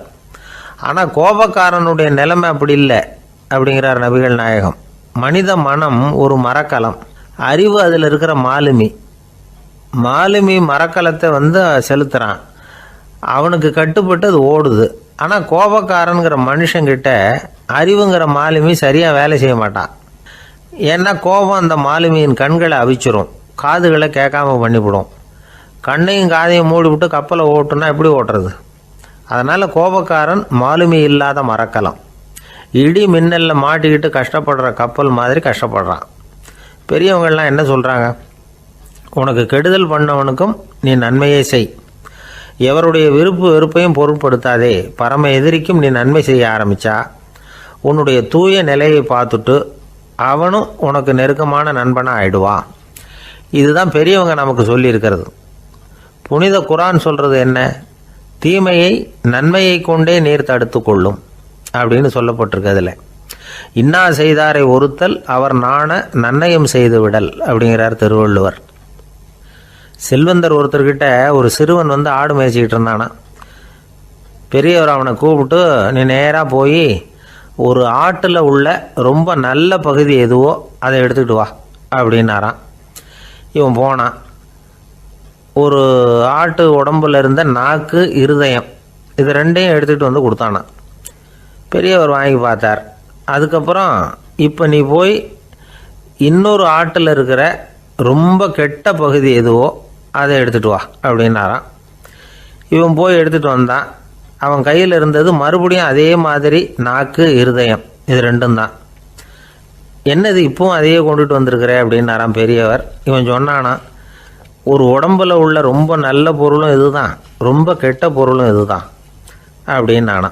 ஆனால் கோபக்காரனுடைய நிலைமை அப்படி இல்லை அப்படிங்கிறார் நபிகள் நாயகம். மனித மனம் ஒரு மரக்கலம், அறிவு அதில் இருக்கிற மாலுமி. மாலுமி மரக்கலத்தை செலுத்துகிறான், அவனுக்கு கட்டுப்பட்டு அது ஓடுது. ஆனால் கோபக்காரனுங்கிற மனுஷங்கிட்ட அறிவுங்கிற மாலுமி சரியாக வேலை செய்ய மாட்டான். ஏன்னா கோபம் அந்த மாலுமியின் கண்களை அவிச்சிரும், காதுகளை கேட்காம பண்ணிவிடும். கண்ணையும் காதையும் மூடிவிட்டு கப்பலை ஓட்டுனா எப்படி ஓட்டுறது? அதனால் கோபக்காரன் மாலுமி இல்லாத மரக்கலம். இடி மின்னலில் மாட்டிக்கிட்டு கஷ்டப்படுற கப்பல் மாதிரி கஷ்டப்படுறான். பெரியவங்கள்லாம் என்ன சொல்கிறாங்க? உனக்கு கெடுதல் பண்ணவனுக்கும் நீ நன்மையை செய், எவருடைய விருப்பு வெறுப்பையும் பொருட்படுத்தாதே. பரம எதிரிக்கும் நீ நன்மை செய்ய ஆரம்பித்தா உன்னுடைய தூய நிலையை பார்த்துட்டு அவனும் உனக்கு நெருக்கமான நண்பனாக ஆயிடுவான். இதுதான் பெரியவங்க நமக்கு சொல்லியிருக்கிறது. புனித குரான் சொல்கிறது என்ன? தீமையை நன்மையை கொண்டே நீர் தடுத்து கொள்ளும் அப்படின்னு சொல்லப்பட்டிருக்கு. அதில் இன்னா செய்தாரை ஒருத்தல் அவர் நாண நன்னயம் செய்து விடல் அப்படிங்கிறார் திருவள்ளுவர். செல்வந்தர் ஒருத்தர்கிட்ட ஒரு சிறுவன் ஆடு மேய்ச்சிக்கிட்டு இருந்தானா. பெரியவர் அவனை கூப்பிட்டு, நீ நேராக போய் ஒரு ஆட்டில் உள்ள ரொம்ப நல்ல பகுதி எதுவோ அதை எடுத்துக்கிட்டு வா அப்படின்னாரான். இவன் போனான். ஒரு ஆட்டு உடம்புல இருந்த நாக்கு, இருதயம், இது ரெண்டையும் எடுத்துகிட்டு கொடுத்தானான். பெரியவர் வாங்கி பார்த்தார். அதுக்கப்புறம் இப்போ நீ போய் இன்னொரு ஆட்டில் இருக்கிற ரொம்ப கெட்ட பகுதி எதுவோ அதை எடுத்துகிட்டு வா அப்படின்னாரான். இவன் போய் எடுத்துகிட்டு வந்தான். அவன் கையில் இருந்தது மறுபடியும் அதே மாதிரி நாக்கு, இருதயம், இது ரெண்டும் தான். என்னது இப்பவும் அதையே கொண்டுட்டு வந்திருக்கிற அப்படின்னாரான் பெரியவர். இவன் சொன்னானா, ஒரு உடம்புல உள்ள ரொம்ப நல்ல பொருளும் இதுதான், ரொம்ப கெட்ட பொருளும் இதுதான் அப்படின்னானா.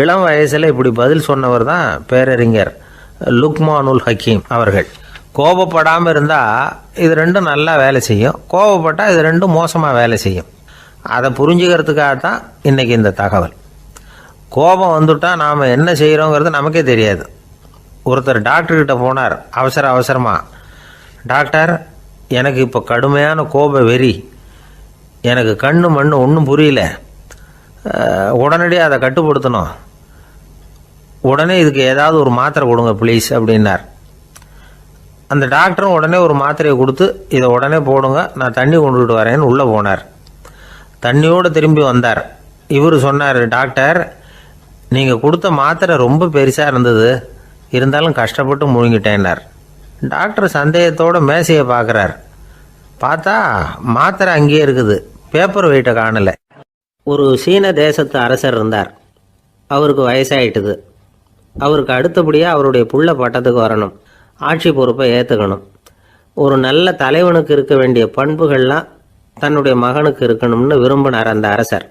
இளம் வயசில் இப்படி பதில் சொன்னவர் தான் பேரறிஞர் லுக்மானுல் ஹக்கீம் அவர்கள். கோபப்படாமல் இருந்தால் இது ரெண்டும் நல்லா வேலை செய்யும், கோபப்பட்டால் இது ரெண்டும் மோசமாக வேலை செய்யும். அதை புரிஞ்சுக்கிறதுக்காகத்தான் இன்றைக்கி இந்த தகவல். கோபம் வந்துட்டால் நாம் என்ன செய்கிறோங்கிறது நமக்கே தெரியாது. ஒருத்தர் டாக்டர்கிட்ட போனார் அவசரமாக. டாக்டர், எனக்கு இப்போ கடுமையான கோப வெறி, எனக்கு கண்ணு மண்ணு ஒன்றும் புரியல, உடனடியாக அதை கட்டுப்படுத்தணும், உடனே இதுக்கு ஏதாவது ஒரு மாத்திரை கொடுங்க ப்ளீஸ் அப்படின்னார். அந்த டாக்டரும் உடனே ஒரு மாத்திரையை கொடுத்து இதை உடனே போடுங்க, நான் தண்ணி கொண்டுகிட்டு வரேன்னு உள்ளே போனார். தண்ணியோடு திரும்பி வந்தார். இவர் சொன்னார், டாக்டர் நீங்கள் கொடுத்த மாத்திரை ரொம்ப பெருசாக இருந்தது, இருந்தாலும் கஷ்டப்பட்டு முழுங்கிட்டேன்னார். டாக்டர் சந்தேகத்தோடு மேசையை பார்க்குறார். பார்த்தா மாத்திரை அங்கேயே இருக்குது, பேப்பர் வெயிட்டை காணலை. ஒரு சீன தேசத்து அரசர் இருந்தார். அவருக்கு வயசாயிட்டுது. அவருக்கு அடுத்தபடியாக அவருடைய புள்ள பட்டத்துக்கு வரணும், ஆட்சி பொறுப்பை ஏற்றுக்கணும். ஒரு நல்ல தலைவனுக்கு இருக்க வேண்டிய பண்புகள்லாம் தன்னுடைய மகனுக்கு இருக்கணும்னு விரும்பினார் அந்த அரசர்.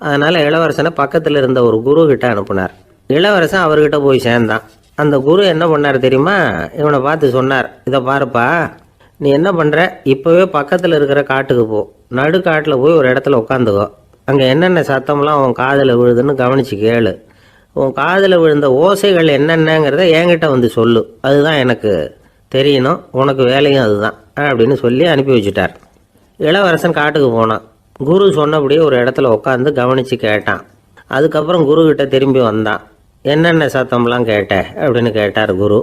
அதனால் இளவரசனை பக்கத்தில் இருந்த ஒரு குரு கிட்ட அனுப்புனார். இளவரசன் அவர்கிட்ட போய் சேர்ந்தான். அந்த குரு என்ன பண்ணார் தெரியுமா? இவனை பார்த்து சொன்னார், இதை பாருப்பா, நீ என்ன பண்ணுற, இப்போவே பக்கத்தில் இருக்கிற காட்டுக்கு போ, நடுக்காட்டில் போய் ஒரு இடத்துல உட்காந்துக்கோ, அங்கே என்னென்ன சத்தம்லாம் உன் காதில் விழுதுன்னு கவனித்து கேளு, உன் காதில் விழுந்த ஓசைகள் என்னென்னங்கிறத என்கிட்ட வந்து சொல்லு, அதுதான் எனக்கு தெரியணும், உனக்கு வேலையும் அதுதான் அப்படின்னு சொல்லி அனுப்பி வச்சுட்டார். இளவரசன் காட்டுக்கு போனான். குரு சொன்னபடியே ஒரு இடத்துல உட்காந்து கவனித்து கேட்டான். அதுக்கப்புறம் குருக்கிட்ட திரும்பி வந்தான். என்னென்ன சத்தம்லாம் கேட்ட அப்படின்னு கேட்டார் குரு.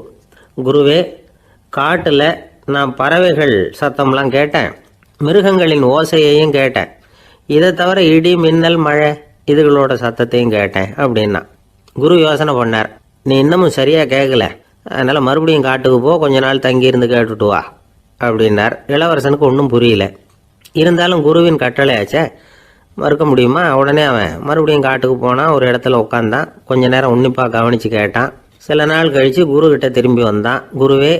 குருவே, காட்டில் நான் பறவைகள் சத்தம்லாம் கேட்டேன், மிருகங்களின் ஓசையையும் கேட்டேன், இதை தவிர இடி மின்னல் மழை இதுகளோட சத்தத்தையும் கேட்டேன் அப்படின்னா. குரு யோசனை பண்ணார், நீ இன்னமும் சரியாக கேட்கல, அதனால் மறுபடியும் காட்டுக்கு போ, கொஞ்ச நாள் தங்கியிருந்து கேட்டுட்டு வா அப்படின்னார். இளவரசனுக்கு ஒன்றும் புரியல. இருந்தாலும் குருவின் கட்டளையாச்சே, மறுக்க முடியுமா? உடனே அவன் மறுபடியும் காட்டுக்கு போனான். ஒரு இடத்துல உட்காந்தான். கொஞ்ச நேரம் உன்னிப்பாக கவனித்து கேட்டான். சில நாள் கழித்து குருக்கிட்ட திரும்பி வந்தான். குருவே,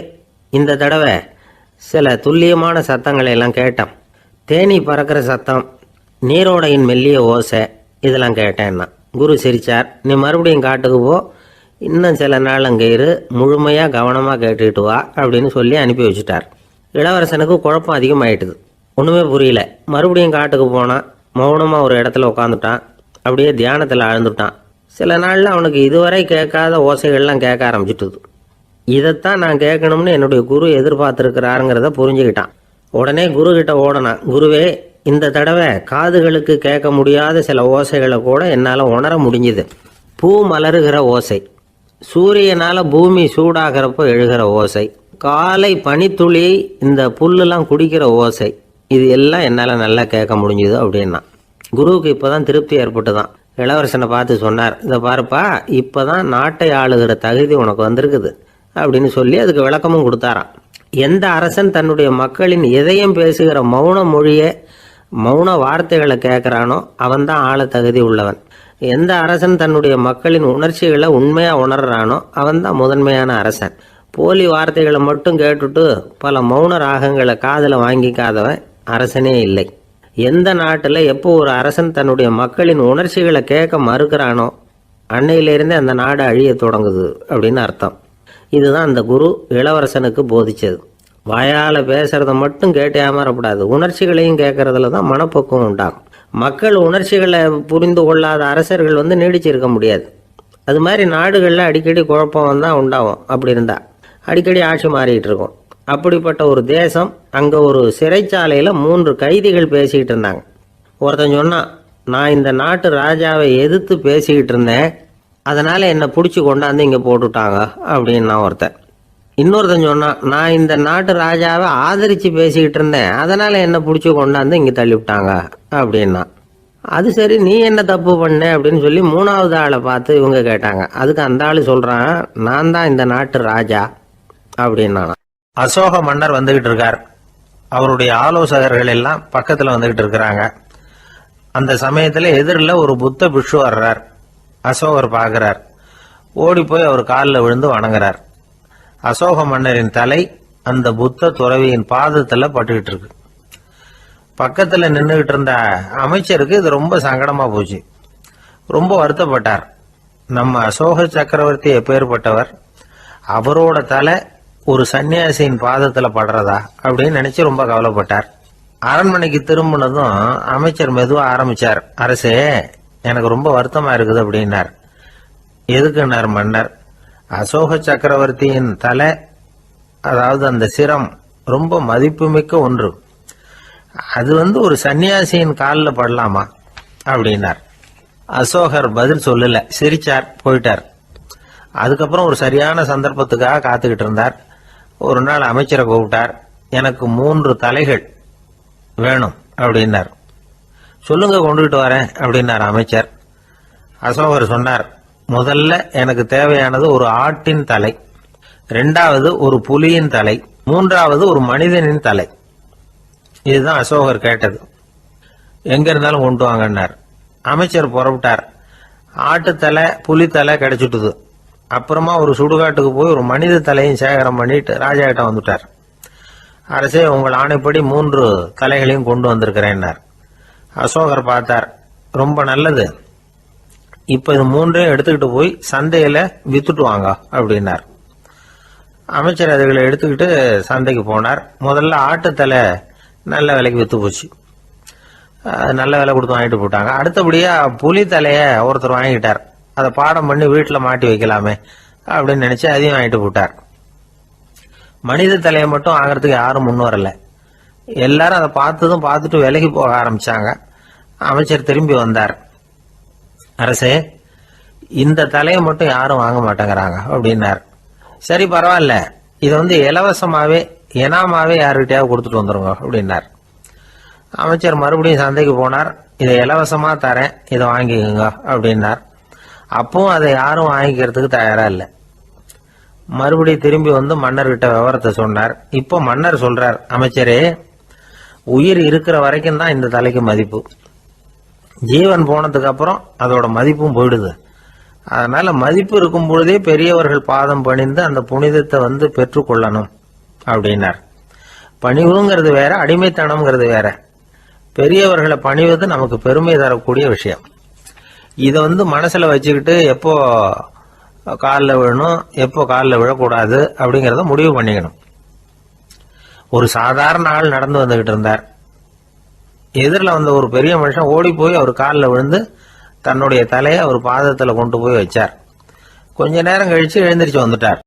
இந்த தடவை சில துல்லியமான சத்தங்களை எல்லாம் கேட்டான். தேனி பறக்கிற சத்தம், நீரோடையின் மெல்லிய ஓசை, இதெல்லாம் கேட்டேன்னா. குரு சிரித்தார். நீ மறுபடியும் காட்டுக்கு போ, இன்னும் சில நாள் அங்கே இரு, முழுமையாக கவனமாக கேட்டுக்கிட்டு வா அப்படின்னு சொல்லி அனுப்பி வச்சுட்டார். இளவரசனுக்கு குழப்பம் அதிகமாயிட்டுது. ஒன்றுமே புரியல. மறுபடியும் காட்டுக்கு போனான். மௌனமாக ஒரு இடத்துல உட்காந்துட்டான். அப்படியே தியானத்தில் ஆழ்ந்துட்டான். சில நாளில் அவனுக்கு இதுவரை கேட்காத ஓசைகள்லாம் கேட்க ஆரம்பிச்சிட்டுது. இதைத்தான் நான் கேட்கணும்னு என்னுடைய குரு எதிர்பார்த்துருக்கிறாருங்கிறத புரிஞ்சுக்கிட்டான். உடனே குரு கிட்ட ஓடனான். குருவே, இந்த தடவை காதுகளுக்கு கேட்க முடியாத சில ஓசைகளை கூட என்னால் உணர முடிஞ்சுது. பூ மலருகிற ஓசை, சூரியனால் பூமி சூடாகிறப்போ எழுகிற ஓசை, காலை பனித்துளி இந்த புல்லுலாம் குடிக்கிற ஓசை, இது எல்லாம் என்னால் நல்லா கேட்க முடிஞ்சுது அப்படின்னா. குருவுக்கு இப்போ தான் திருப்தி ஏற்பட்டு தான். இளவரசனை பார்த்து சொன்னார், இதை பாருப்பா, இப்போ தான் நாட்டை ஆளுகிற தகுதி உனக்கு வந்திருக்குது அப்படின்னு சொல்லி அதுக்கு விளக்கமும் கொடுத்தாராம். எந்த அரசன் தன்னுடைய மக்களின் இதயம் பேசுகிற மௌன மொழியை, மௌன வார்த்தைகளை கேட்குறானோ அவன்தான் ஆள தகுதி உள்ளவன். எந்த அரசன் தன்னுடைய மக்களின் உணர்ச்சிகளை உண்மையாக உணர்றானோ அவன்தான் முதன்மையான அரசன். போலி வார்த்தைகளை மட்டும் கேட்டுட்டு பல மௌன ராகங்களை காதில் வாங்கிக்காதவன் அரசனே இல்லை. எந்த நாட்டில் எப்போ ஒரு அரசன் தன்னுடைய மக்களின் உணர்ச்சிகளை கேட்க மறுக்கிறானோ அன்னையிலிருந்தே அந்த நாடு அழிய தொடங்குது அப்படின்னு அர்த்தம். இதுதான் அந்த குரு இளவரசனுக்கு போதிச்சது. வாயால் பேசுறத மட்டும் கேட்டு ஏமாறக்கூடாது, உணர்ச்சிகளையும் கேட்கறதுல தான் மனப்பக்குவம் உண்டாகும். மக்கள் உணர்ச்சிகளை புரிந்து கொள்ளாத அரசர்கள் நீடிச்சிருக்க முடியாது. அது மாதிரி நாடுகளில் அடிக்கடி குழப்பம் தான் உண்டாகும். அப்படி இருந்தால் அடிக்கடி ஆட்சி மாறிட்டு இருக்கும். அப்படிப்பட்ட ஒரு தேசம், அங்கே ஒரு சிறைச்சாலையில் 3 கைதிகள் பேசிக்கிட்டு இருந்தாங்க. ஒருத்தன் சொன்னான், நான் இந்த நாட்டு ராஜாவை எதிர்த்து பேசிக்கிட்டு இருந்தேன், அதனால் என்னை பிடிச்சி கொண்டாந்து இங்கே போட்டுட்டாங்க அப்படின்னு நான் ஒருத்தன். இன்னொருத்தன் சொன்னான், நான் இந்த நாட்டு ராஜாவை ஆதரித்து பேசிக்கிட்டு இருந்தேன், அதனால் என்னை பிடிச்சி கொண்டாந்து இங்கே தள்ளிவிட்டாங்க அப்படின்னா. அது சரி, நீ என்ன தப்பு பண்ண அப்படின்னு சொல்லி 3வது ஆளை பார்த்து இவங்க கேட்டாங்க. அதுக்கு அந்த ஆள் சொல்கிறான், நான் தான் இந்த நாட்டு ராஜா அப்படின்னா. அசோக மன்னர் வந்துகிட்டு இருக்கார். அவருடைய ஆலோசகர்கள் எல்லாம் பக்கத்தில் வந்துகிட்டு இருக்கிறாங்க. அந்த சமயத்தில் எதிரில் ஒரு புத்த பிக்ஷு வர்றார். அசோகர் பார்க்குறார். ஓடி போய் அவர் காலில் விழுந்து வணங்குறார். அசோக மன்னரின் தலை அந்த புத்த துறவியின் பாதத்தில் பட்டுக்கிட்டு இருக்கு. பக்கத்தில் நின்றுகிட்டு இருந்த அமைச்சருக்கு இது ரொம்ப சங்கடமாக போச்சு. ரொம்ப வருத்தப்பட்டார். நம்ம அசோக சக்கரவர்த்தி எப்பேற்பட்டவர், அவரோட தலை ஒரு சன்னியாசியின் பாதத்தில் படுறதா அப்படின்னு நினைச்சு ரொம்ப கவலைப்பட்டார். அரண்மனைக்கு திரும்பினதும் அமைச்சர் மெதுவாக ஆரம்பிச்சார். அரசே, எனக்கு ரொம்ப வருத்தமா இருக்குது அப்படின்னார். எதுக்குன்னார் மன்னர். அசோக சக்கரவர்த்தியின் தலை, அதாவது அந்த சிரம் ரொம்ப மதிப்புமிக்க ஒன்று. அது ஒரு சன்னியாசியின் காலில் படலாமா அப்படின்னார். அசோகர் பதில் சொல்லல, சிரிச்சார், போயிட்டார். அதுக்கப்புறம் ஒரு சரியான சந்தர்ப்பத்துக்காக காத்துக்கிட்டு இருந்தார். ஒரு நாள் அமைச்சரை கூப்பிட்டார். எனக்கு 3 தலைகள் வேணும் அப்படின்னார். சொல்லுங்க, கொண்டுகிட்டு வரேன் அப்படின்னார் அமைச்சர். அசோகர் சொன்னார், முதல்ல எனக்கு தேவையானது ஒரு ஆட்டின் தலை, 2வது ஒரு புலியின் தலை, 3வது ஒரு மனிதனின் தலை. இதுதான் அசோகர் கேட்டது. எங்க இருந்தாலும் கொண்டு வாங்கன்னார். அமைச்சர் புறப்பட்டார். ஆட்டுத்தலை புலித்தலை கிடைச்சிட்டுது. அப்புறமா ஒரு சுடுகாட்டுக்கு போய் ஒரு மனித தலையும் சேகரம் பண்ணிட்டு ராஜா கிட்ட வந்துட்டார். அரசே, உங்கள் ஆணைப்படி 3 தலைகளையும் கொண்டு வந்திருக்கிறேன்னார். அசோகர் பார்த்தார். ரொம்ப நல்லது, இப்ப இது 3ஐயும் எடுத்துக்கிட்டு போய் சந்தையில வித்துட்டு வாங்க அப்படின்னார். அமைச்சர் அதுகளை எடுத்துக்கிட்டு சந்தைக்கு போனார். முதல்ல ஆட்டுத்தலை நல்ல விலைக்கு வித்து போச்சு. நல்ல விலை கொடுத்து வாங்கிட்டு போட்டாங்க. அடுத்தபடியா புலி தலைய ஒருத்தர் வாங்கிட்டார். அதை பாடம் பண்ணி வீட்டில் மாட்டி வைக்கலாமே அப்படின்னு நினைச்சு அதையும் வாங்கிட்டு போட்டார். மனித தலையை மட்டும் வாங்கறதுக்கு யாரும் முன் வரல. எல்லாரும் அதை பார்த்துட்டு விலகி போக ஆரம்பிச்சாங்க. அமைச்சர் திரும்பி வந்தார். அரசே, இந்த தலையை மட்டும் யாரும் வாங்க மாட்டேங்கிறாங்க அப்படின்னார். சரி, பரவாயில்ல, இதை இலவசமாவே இனாமாவே யாருக்கிட்டையாவது கொடுத்துட்டு வந்துருங்க அப்படின்னார். அமைச்சர் மறுபடியும் சந்தைக்கு போனார். இதை இலவசமா தரேன், இதை வாங்கிக்கோங்க அப்படின்னார். அப்பவும் அதை யாரும் வாங்கிக்கிறதுக்கு தயாரா இல்லை. மறுபடியும் திரும்பி மன்னர்கிட்ட விவரத்தை சொன்னார். இப்போ மன்னர் சொல்றார், அமைச்சரே, உயிர் இருக்கிற வரைக்கும் தான் இந்த தலைக்கு மதிப்பு. ஜீவன் போனதுக்கு அப்புறம் அதோட மதிப்பும் போயிடுது. அதனால மதிப்பு இருக்கும் பொழுதே பெரியவர்கள் பாதம் பணிந்து அந்த புனிதத்தை பெற்றுக்கொள்ளணும் அப்படின்னார். பணிவுங்கிறது வேற, அடிமைத்தனம்ங்கிறது வேற. பெரியவர்களை பணிவது நமக்கு பெருமை தரக்கூடிய விஷயம். இதை மனசுல வச்சுக்கிட்டு எப்போ காலில் விழணும், எப்போ காலில் விழக்கூடாது அப்படிங்கிறத முடிவு பண்ணிக்கணும். ஒரு சாதாரண ஆள் நடந்து வந்துகிட்டு இருந்தார். எதிரில் வந்த ஒரு பெரிய மனுஷன் ஓடி போய் அவர் காலில் விழுந்து தன்னுடைய தலையை அவர் பாதத்தில் கொண்டு போய் வச்சார். கொஞ்ச நேரம் கழிச்சு எழுந்திரிச்சு வந்துட்டார்.